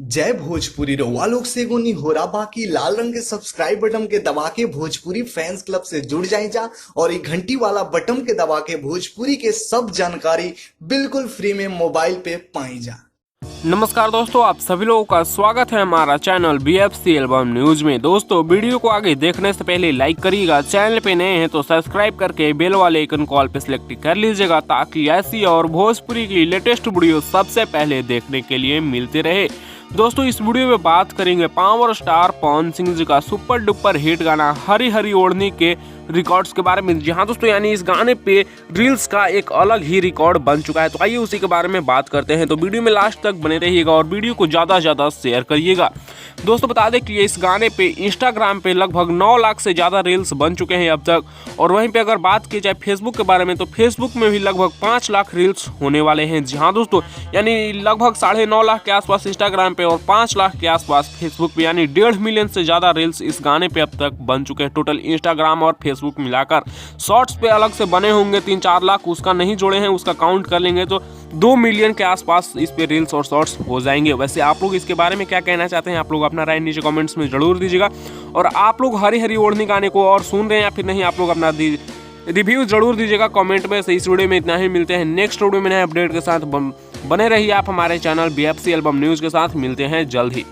जय भोजपुरी रउआ लोग से एगो निहोरा बाकी लाल रंग के सब्सक्राइब बटन के दबा के भोजपुरी फैंस क्लब से जुड़ जाए जा और ये घंटी वाला बटन के दबा के भोजपुरी के सब जानकारी बिल्कुल फ्री में मोबाइल पे पाई जा। नमस्कार दोस्तों, आप सभी लोगों का स्वागत है हमारा चैनल BFC एल्बम न्यूज में। दोस्तों, वीडियो को आगे देखने से पहले लाइक करिएगा, चैनल पे नए हैं तो सब्सक्राइब करके बेल वाले आइकन कॉल पे सिलेक्ट कर लीजिएगा ताकि ऐसी और भोजपुरी की लेटेस्ट वीडियो सबसे पहले देखने के लिए मिलते रहे। दोस्तों, इस वीडियो में बात करेंगे पावर स्टार पवन सिंह जी का सुपर डुपर हिट गाना हरी हरी ओढ़नी के रिकॉर्ड्स के बारे में। जी हाँ दोस्तों, यानी इस गाने पे रील्स का एक अलग ही रिकॉर्ड बन चुका है। तो आइए उसी के बारे में बात करते हैं। तो वीडियो में लास्ट तक बने रहिएगा और वीडियो को ज़्यादा से ज़्यादा शेयर करिएगा। दोस्तों, बता दें कि इस गाने पे इंस्टाग्राम पे लगभग 9 लाख से ज़्यादा रील्स बन चुके हैं अब तक। और वहीं पे अगर बात की जाए फेसबुक के बारे में तो फेसबुक में भी लगभग 5 लाख रील्स होने वाले हैं। जी हाँ दोस्तों, यानी लगभग 9.5 लाख के आसपास इंस्टाग्राम पे और 5 लाख के आसपास फेसबुक पे, यानी 1.5 मिलियन से ज़्यादा रील्स इस गाने पे अब तक बन चुके हैं टोटल इंस्टाग्राम और फेसबुक मिलाकर। शॉर्ट्स पे अलग से बने होंगे 3-4 लाख, उसका नहीं जोड़े हैं, उसका काउंट कर लेंगे तो 2 मिलियन के आसपास इस पे रील्स और शॉर्ट्स हो जाएंगे। वैसे आप लोग इसके बारे में क्या कहना चाहते हैं? आप लोग अपना राय नीचे कमेंट्स में जरूर दीजिएगा। और आप लोग हरी हरी ओढ़नी गाने को और सुन रहे हैं या फिर नहीं, आप लोग अपना रिव्यू जरूर दीजिएगा कमेंट में। इस वीडियो में इतना ही, मिलते हैं नेक्स्ट वीडियो में नए अपडेट के साथ। बने रहिए आप हमारे चैनल BFC एल्बम न्यूज़ के साथ। मिलते हैं जल्द ही।